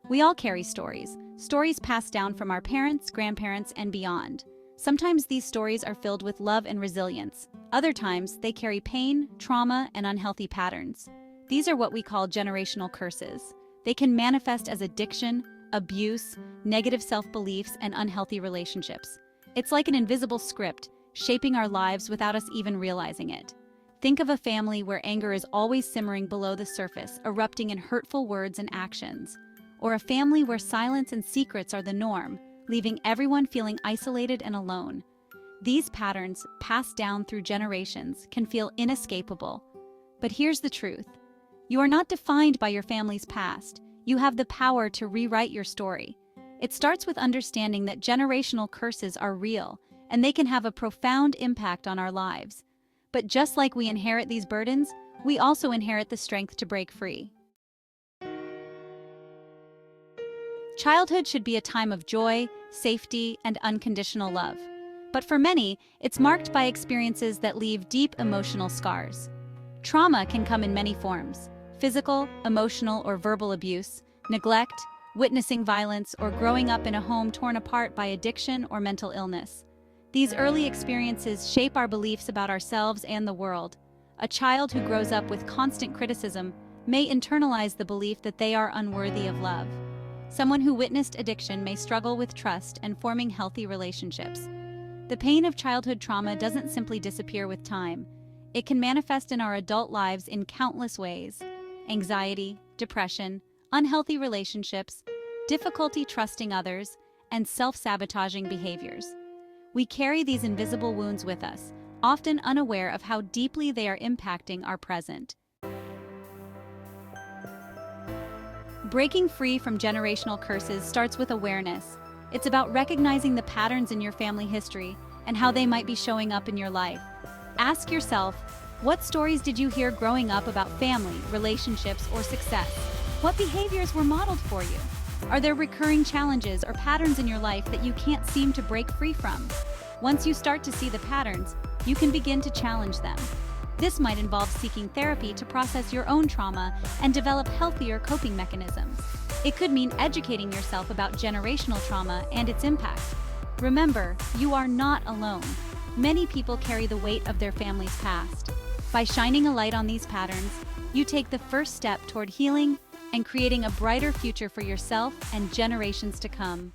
We all carry stories passed down from our parents, grandparents, and beyond. Sometimes these stories are filled with love and resilience. Other times, they carry pain, trauma, and unhealthy patterns. These are what we call generational curses. They can manifest as addiction, abuse, negative self-beliefs, and unhealthy relationships. It's like an invisible script, shaping our lives without us even realizing it. Think of a family where anger is always simmering below the surface, erupting in hurtful words and actions. Or a family where silence and secrets are the norm, leaving everyone feeling isolated and alone. These patterns, passed down through generations, can feel inescapable. But here's the truth. You are not defined by your family's past. You have the power to rewrite your story. It starts with understanding that generational curses are real, and they can have a profound impact on our lives. But just like we inherit these burdens, we also inherit the strength to break free. Childhood should be a time of joy, safety, and unconditional love. But for many, it's marked by experiences that leave deep emotional scars. Trauma can come in many forms: physical, emotional, or verbal abuse, neglect, witnessing violence, or growing up in a home torn apart by addiction or mental illness. These early experiences shape our beliefs about ourselves and the world. A child who grows up with constant criticism may internalize the belief that they are unworthy of love. Someone who witnessed addiction may struggle with trust and forming healthy relationships. The pain of childhood trauma doesn't simply disappear with time. It can manifest in our adult lives in countless ways: anxiety, depression, unhealthy relationships, difficulty trusting others, and self-sabotaging behaviors. We carry these invisible wounds with us, often unaware of how deeply they are impacting our present. Breaking free from generational curses starts with awareness. It's about recognizing the patterns in your family history and how they might be showing up in your life. Ask yourself, what stories did you hear growing up about family, relationships, or success? What behaviors were modeled for you? Are there recurring challenges or patterns in your life that you can't seem to break free from? Once you start to see the patterns, you can begin to challenge them. This might involve seeking therapy to process your own trauma and develop healthier coping mechanisms. It could mean educating yourself about generational trauma and its impact. Remember, you are not alone. Many people carry the weight of their family's past. By shining a light on these patterns, you take the first step toward healing and creating a brighter future for yourself and generations to come.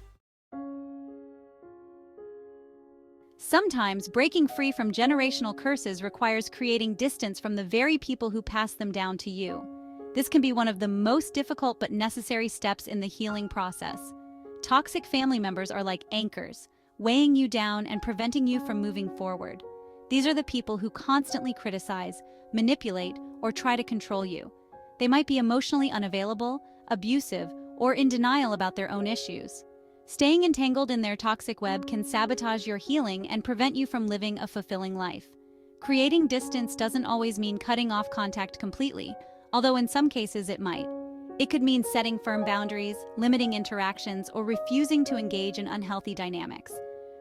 Sometimes breaking free from generational curses requires creating distance from the very people who pass them down to you. This can be one of the most difficult but necessary steps in the healing process. Toxic family members are like anchors, weighing you down and preventing you from moving forward. These are the people who constantly criticize, manipulate, or try to control you. They might be emotionally unavailable, abusive, or in denial about their own issues. Staying entangled in their toxic web can sabotage your healing and prevent you from living a fulfilling life. Creating distance doesn't always mean cutting off contact completely, although in some cases it might. It could mean setting firm boundaries, limiting interactions, or refusing to engage in unhealthy dynamics.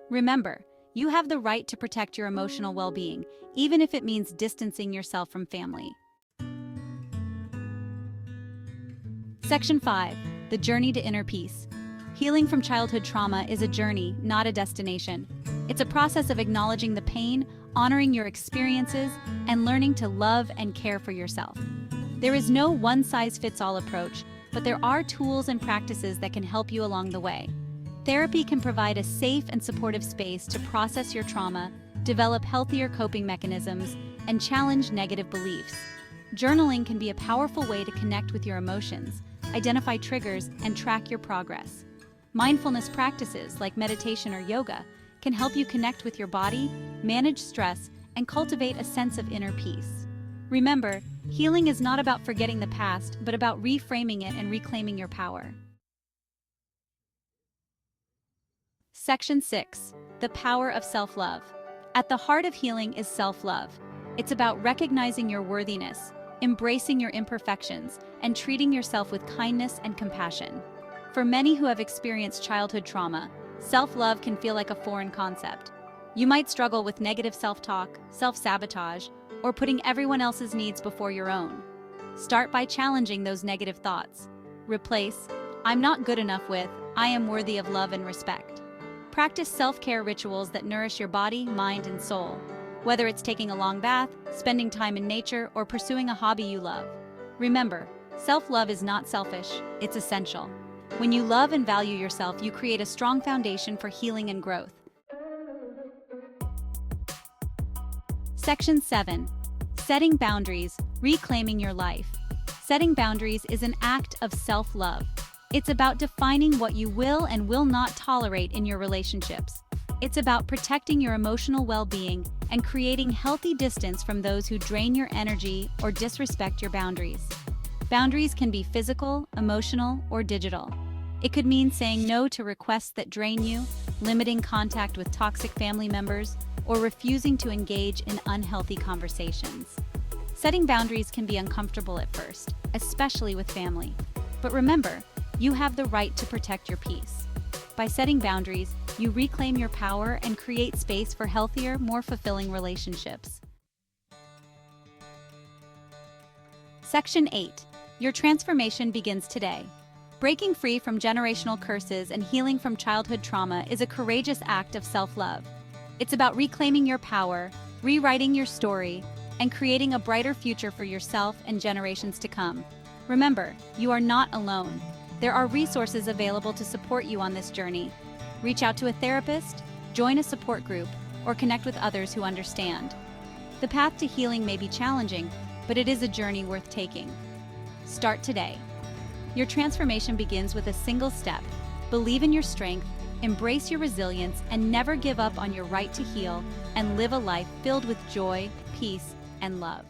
Remember, you have the right to protect your emotional well-being, even if it means distancing yourself from family. Section 5. The Journey to Inner Peace. Healing from childhood trauma is a journey, not a destination. It's a process of acknowledging the pain, honoring your experiences, and learning to love and care for yourself. There is no one-size-fits-all approach, but there are tools and practices that can help you along the way. Therapy can provide a safe and supportive space to process your trauma, develop healthier coping mechanisms, and challenge negative beliefs. Journaling can be a powerful way to connect with your emotions, identify triggers, and track your progress. Mindfulness practices like meditation or yoga can help you connect with your body, manage stress, and cultivate a sense of inner peace. Remember, healing is not about forgetting the past, but about reframing it and reclaiming your power. Section 6. The Power of Self-Love. At the heart of healing is self-love. It's about recognizing your worthiness, embracing your imperfections, and treating yourself with kindness and compassion. For many who have experienced childhood trauma, self-love can feel like a foreign concept. You might struggle with negative self-talk, self-sabotage, or putting everyone else's needs before your own. Start by challenging those negative thoughts. Replace, I'm not good enough with, I am worthy of love and respect. Practice self-care rituals that nourish your body, mind, and soul. Whether it's taking a long bath, spending time in nature, or pursuing a hobby you love. Remember, self-love is not selfish, it's essential. When you love and value yourself, you create a strong foundation for healing and growth. Section 7. Setting boundaries, reclaiming your life. Setting boundaries is an act of self-love. It's about defining what you will and will not tolerate in your relationships. It's about protecting your emotional well-being and creating healthy distance from those who drain your energy or disrespect your boundaries. Boundaries can be physical, emotional, or digital. It could mean saying no to requests that drain you, limiting contact with toxic family members, or refusing to engage in unhealthy conversations. Setting boundaries can be uncomfortable at first, especially with family. But remember, you have the right to protect your peace. By setting boundaries, you reclaim your power and create space for healthier, more fulfilling relationships. Section 8. Your transformation begins today. Breaking free from generational curses and healing from childhood trauma is a courageous act of self-love. It's about reclaiming your power, rewriting your story, and creating a brighter future for yourself and generations to come. Remember, you are not alone. There are resources available to support you on this journey. Reach out to a therapist, join a support group, or connect with others who understand. The path to healing may be challenging, but it is a journey worth taking. Start today. Your transformation begins with a single step. Believe in your strength, embrace your resilience, and never give up on your right to heal and live a life filled with joy, peace, and love.